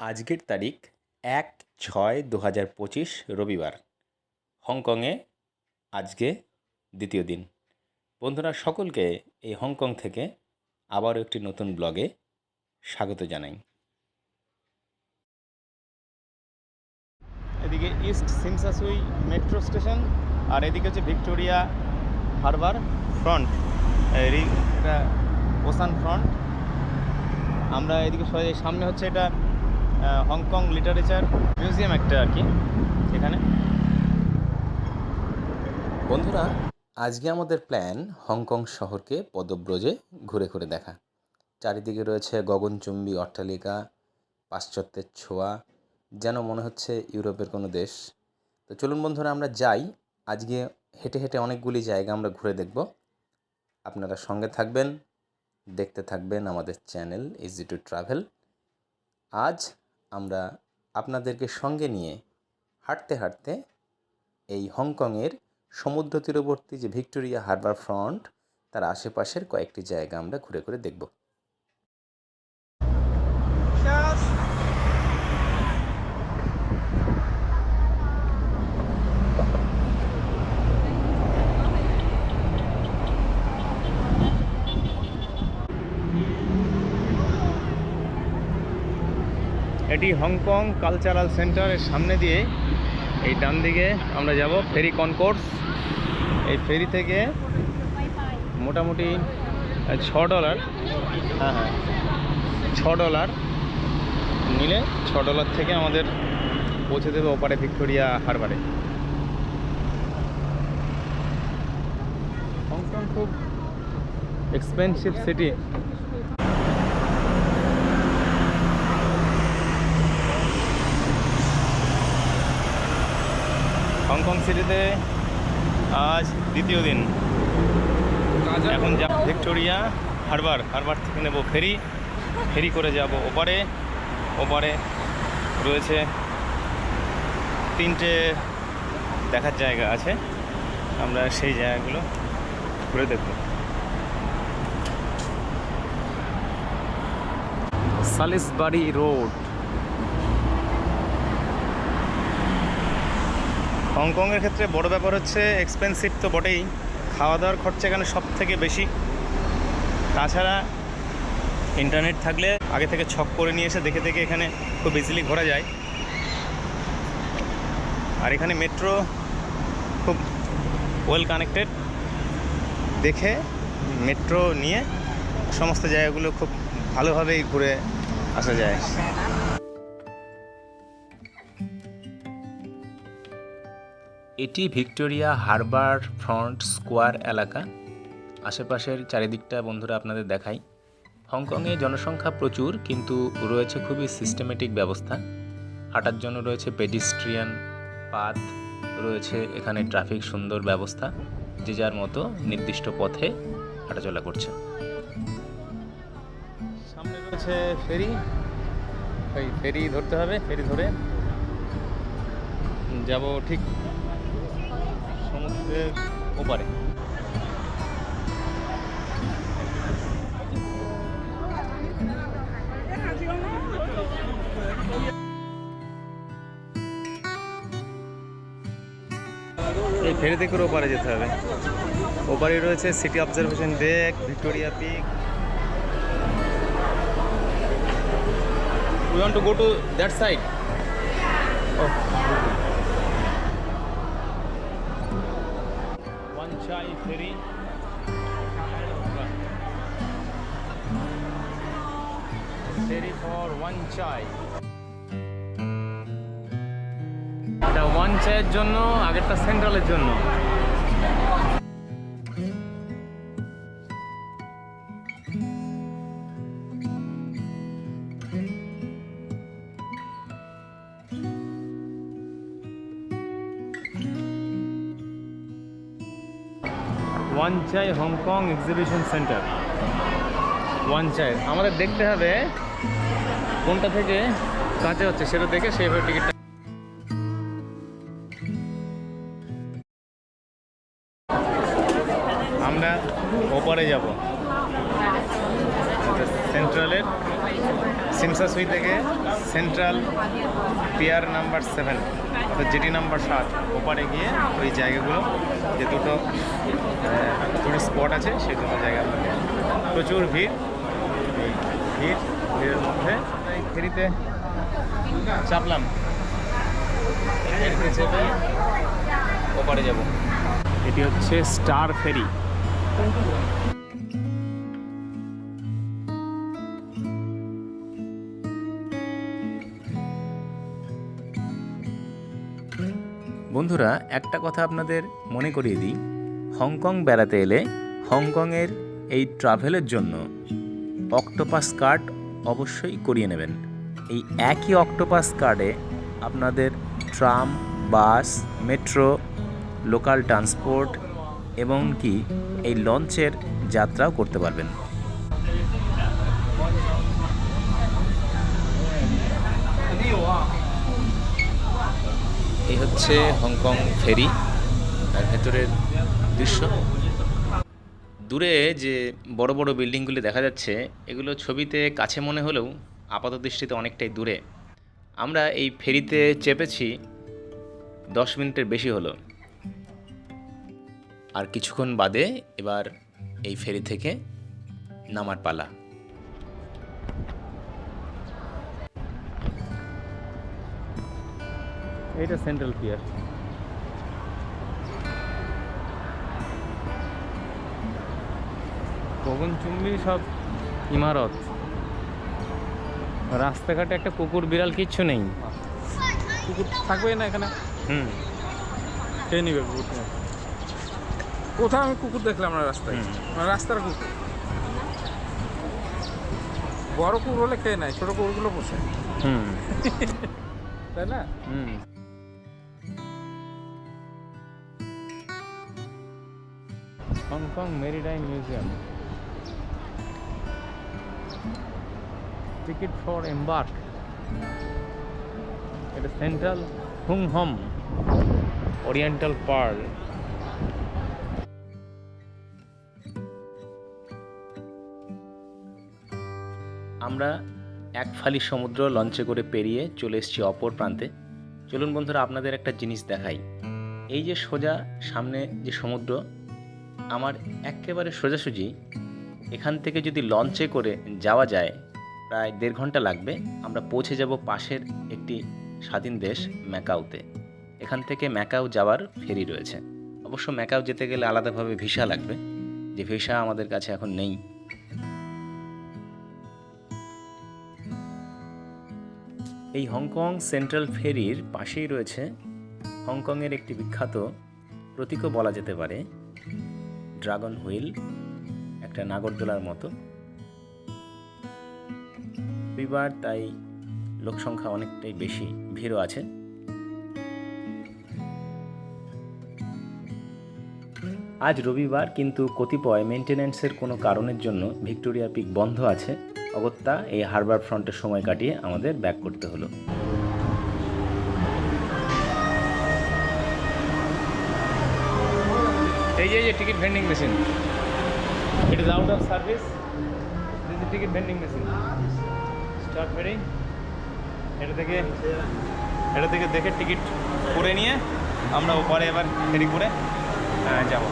আজকের তারিখ ১/৬/২০২৫ রবিবার। হংকংয়ে আজকে দ্বিতীয় দিন। বন্ধুরা সকলকে এই হংকং থেকে আবারও একটি নতুন ব্লগে স্বাগত জানাই। এদিকে ইস্ট সিমসাসুই মেট্রো স্টেশন আর এদিকে হচ্ছে ভিক্টোরিয়া হারবার ফ্রন্ট, এটা ওসান ফ্রন্ট। আমরা এদিকে সামনে হচ্ছে এটা হংকং লিটারেচার মিউজিয়াম একটা আর কি এখানে। বন্ধুরা আজকে আমাদের প্ল্যান হংকং শহরকে পদব্রজে ঘুরে ঘুরে দেখা। চারিদিকে রয়েছে গগনচুম্বী অট্টালিকা, পাশ্চাত্যের ছোঁয়া, যেন মনে হচ্ছে ইউরোপের কোনো দেশ। তো চলুন বন্ধুরা আমরা যাই। আজকে হেঁটে হেঁটে অনেকগুলি জায়গা আমরা ঘুরে দেখব। আপনারা সঙ্গে থাকবেন, দেখতে থাকবেন আমাদের চ্যানেল ইজি টু ট্রাভেল। আজ আমরা আপনাদেরকে সঙ্গে নিয়ে হাঁটতে হাঁটতে এই হংকংয়ের সমুদ্র তীরবর্তী যে ভিক্টোরিয়া হারবার ফ্রন্ট তার আশেপাশের কয়েকটি জায়গা আমরা ঘুরে ঘুরে দেখব। এটি হংকং কালচারাল সেন্টারের সামনে দিয়ে এই ডান দিকে আমরা যাব ফেরি কনকোর্স। এই ফেরি থেকে মোটামুটি $6, হ্যাঁ $6 নিলে $6 থেকে আমাদের পৌঁছে দেবে ওপারে ভিক্টোরিয়া হারবারে। হংকং খুব এক্সপেন্সিভ সিটি। হংকং সিটিতে আজ দ্বিতীয় দিন। এখন যাব ভিক্টোরিয়া হারবার থেকে নেব ফেরি করে যাব ওপারে রয়েছে 3টে দেখার জায়গা আছে, আমরা সেই জায়গাগুলো ঘুরে দেখব। সালিসবারি রোড। হংকংয়ের ক্ষেত্রে বড় ব্যাপার হচ্ছে এক্সপেন্সিভ তো বটেই, খাওয়া দাওয়ার খরচা এখানে সব থেকে বেশি। তাছাড়া ইন্টারনেট থাকলে আগে থেকে ছক করে নিয়ে এসে দেখে দেখে এখানে খুব ইজিলি ঘোরা যায়। আর এখানে মেট্রো খুব ওয়েল কানেক্টেড, দেখে মেট্রো নিয়ে সমস্ত জায়গাগুলো খুব ভালোভাবেই ঘুরে আসা যায়। এটি ভিক্টোরিয়া হারবার ফ্রন্ট স্কোয়ার এলাকা। আশেপাশের চারিদিকটা বন্ধুরা আপনাদের দেখাই। হংকংয়ে জনসংখ্যা প্রচুর, কিন্তু রয়েছে খুবই সিস্টেমেটিক ব্যবস্থা। হাঁটার জন্য রয়েছে পেডিস্ট্রিয়ান পাথ, রয়েছে এখানে ট্রাফিক সুন্দর ব্যবস্থা, যে যার মতো নির্দিষ্ট পথে হাঁটাচলা করছে। সামনে রয়েছে ফেরি ধরতে হবে। ফেরি ধরে যাব ঠিক সমুদ্রের ওপারে। এই ফেরিতে করে ওপারে যেতে হবে। ওপারে রয়েছে city observation deck, Victoria Peak. We want to go to that side. Oh. Wan Chai ferry. Ferry for Wan Chai. এটা ওয়ান চায়ের জন্য, আগেরটা সেন্ট্রালের জন্য। ওয়ান চাই হংকং এক্সিবিশন সেন্টার। ওয়ান চাই আমাদের দেখতে হবে কোনটা থেকে কাছে হচ্ছে, সেটা দেখে সেইভাবে টিকিটটা। আমরা ওপারে যাব, সেন্ট্রালের সিমসাসুই থেকে সেন্ট্রাল পিয়ার নাম্বার 7 অর্থাৎ জিটি নাম্বার 7 ওপারে গিয়ে ওই জায়গাগুলো যে দুটো স্পট আছে সেই দুটো জায়গা প্রচুর ভিড়। এই ভিড়ের মধ্যে এই ফেরিতে চাপলাম, ফেরিতে চেপে ওপারে যাব। এটি হচ্ছে স্টার ফেরি। বন্ধুরা, একটা কথা আপনাদের মনে করিয়ে দিই, হংকং বেড়াতে এলে হংকংয়ের এই ট্রাভেলের জন্য অক্টোপাস কার্ড অবশ্যই করিয়ে নেবেন। এই একই অক্টোপাস কার্ডে আপনাদের ট্রাম, বাস, মেট্রো, লোকাল ট্রান্সপোর্ট এবং কি এই লঞ্চের যাত্রাও করতে পারবেন। এই হচ্ছে হংকং ফেরি, তার ভেতরের দৃশ্য। দূরে যে বড় বড় বিল্ডিংগুলি দেখা যাচ্ছে, এগুলো ছবিতে কাছে মনে হলেও আপাত দৃষ্টিতে অনেকটাই দূরে। আমরা এই ফেরিতে চেপেছি 10 মিনিটের বেশি হলো, আর কিছুক্ষণ বাদে এবার এই ফেরি থেকে নামার পালা। এইটা সেন্ট্রাল পিয়ার। গগনচুম্বী সব ইমারত, রাস্তাঘাটে একটা কুকুর বিড়াল কিচ্ছু নেই। কুকুর থাকবে না এখানে, খেয়ে নিবে কুকুর। কোথাও আমি কুকুর দেখলাম না রাস্তায়, রাস্তার কুকুর। বড় কুকুর হলে খেয়ে নেয়, ছোট কুকুরগুলো বসে, তাই না? Hong Kong maritime museum. Ticket for embark. এটা সেন্ট্রাল হুংহম ওরিয়েন্টাল পার্ল। আমরা এক ফালি সমুদ্র লঞ্চে করে পেরিয়ে চলে এসেছি অপর প্রান্তে। চলুন বন্ধুরা, আপনাদের একটা জিনিস দেখাই। এই যে সোজা সামনে যে সমুদ্র, আমার একেবারে সোজাসুজি এখান থেকে যদি লঞ্চে করে যাওয়া যায় প্রায় 1.5 ঘন্টা লাগবে। আমরা পৌঁছে যাব পাশের একটি স্বাধীন দেশ ম্যাকাওতে। এখান থেকে ম্যাকাও যাওয়ার ফেরি রয়েছে। অবশ্য ম্যাকাও যেতে গেলে আলাদাভাবে ভিসা লাগবে, যে ভিসা আমাদের কাছে এখন নেই। এই হংকং সেন্ট্রাল ফেরির পাশেই রয়েছে হংকংয়ের একটি বিখ্যাত প্রতীকও বলা যেতে পারে, ড্রাগন হুইল, একটা নাগরদোলার মতো। রবিবার, তাই লোকসংখ্যা অনেকটাই বেশি, ভিড়ও আছে। আজ রবিবার, কিন্তু কতিপয় মেনটেন্যান্সের কোনো কারণের জন্য ভিক্টোরিয়া পিক বন্ধ আছে। অগত্যা এই হারবার ফ্রন্টের সময় কাটিয়ে আমাদের ব্যাক করতে হলো। এই যে ticket vending machine, it is out of service. This is ticket vending machine. Star ferry. এটা থেকে দেখে টিকিট করে নিয়ে আমরা ওপারে এবার ফেরি করে যাব।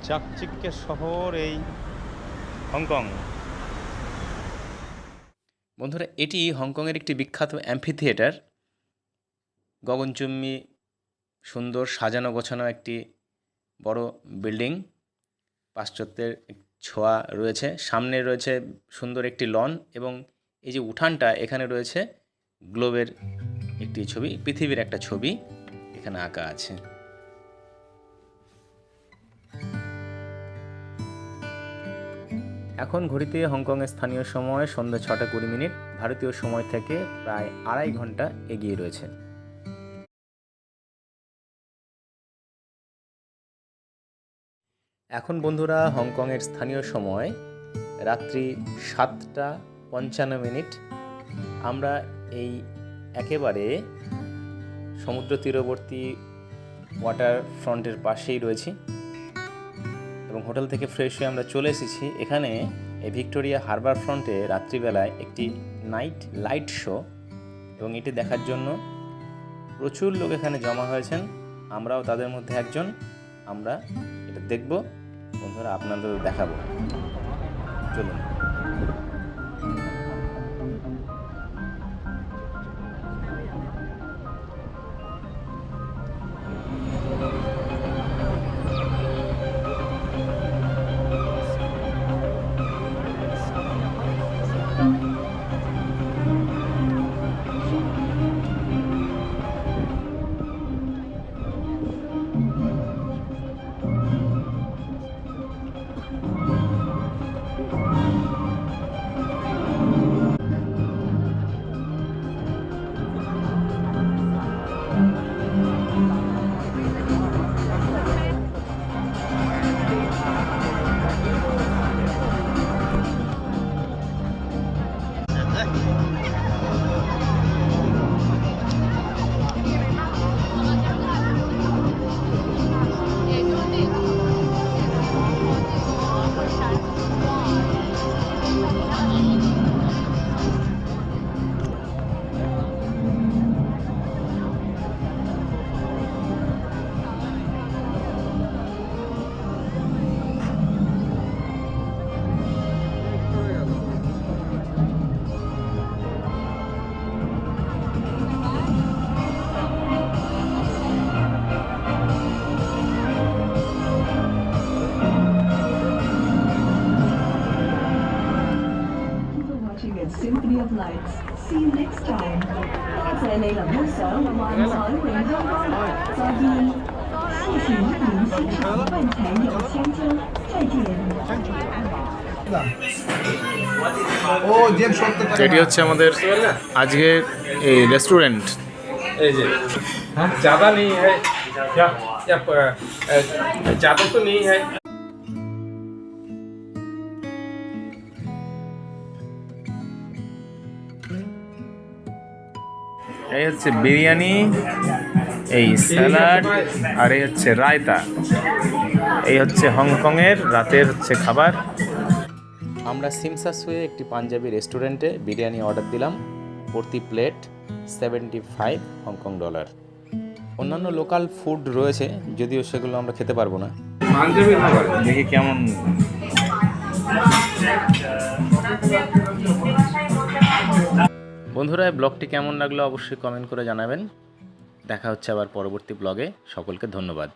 চাকচিক্যের শহর এই হংকং। বন্ধুরা, এটি হংকংয়ের একটি বিখ্যাত অ্যাম্ফি থিয়েটার। গগনচুম্বী সুন্দর সাজানো গোছানো একটি বড় বিল্ডিং, পাশ্চাত্যের ছোঁয়া রয়েছে। সামনে রয়েছে সুন্দর একটি লন, এবং এই যে উঠানটা, এখানে রয়েছে গ্লোবের একটি ছবি, পৃথিবীর একটা ছবি এখানে আঁকা আছে। এখন ঘড়িতে হংকংয়ের স্থানীয় সময় সন্ধ্যা 6:20, ভারতীয় সময় থেকে প্রায় 2.5 ঘন্টা এগিয়ে রয়েছে। এখন বন্ধুরা হংকংয়ের স্থানীয় সময় রাত্রি 7:55। আমরা এই একেবারে সমুদ্র তীরবর্তী ওয়াটার ফ্রন্টের পাশেই রয়েছি এবং হোটেল থেকে ফ্রেশ হয়ে আমরা চলে এসেছি এখানে এই ভিক্টোরিয়া হারবার ফ্রন্টে রাত্রিবেলায় একটি নাইট লাইট শো, এবং এটি দেখার জন্য প্রচুর লোক এখানে জমা হয়েছেন। আমরাও তাদের মধ্যে একজন। আমরা এটা দেখব বন্ধুরা, আপনাদের দেখাবো। চলুন। Symphony of Lights. See you next time. 在雷冷的时候，我们才回香港。再见，谢谢您欣赏万彩有香蕉，再见。 এটি হচ্ছে আমাদের আজকের এই রেস্টুরেন্ট। এই যে হ্যাঁ ज़्यादा नहीं है क्या ज़्यादा तो नहीं है। এই হচ্ছে বিরিয়ানি, এই স্যালাড, আর এই হচ্ছে রায়তা। এই হচ্ছে হংকংয়ের রাতের হচ্ছে খাবার। আমরা সিমসাসুয়ে একটি পাঞ্জাবি রেস্টুরেন্টে বিরিয়ানি অর্ডার দিলাম। প্রতি প্লেট 75 হংকং ডলার। অন্যান্য লোকাল ফুড রয়েছে, যদিও সেগুলো আমরা খেতে পারবো না। পাঞ্জাবি খাবার দেখি কেমন। বন্ধুরা, এই ব্লগটি কেমন লাগলো অবশ্যই কমেন্ট করে জানাবেন। দেখা হচ্ছে আবার পরবর্তী ব্লগে। সকলকে ধন্যবাদ।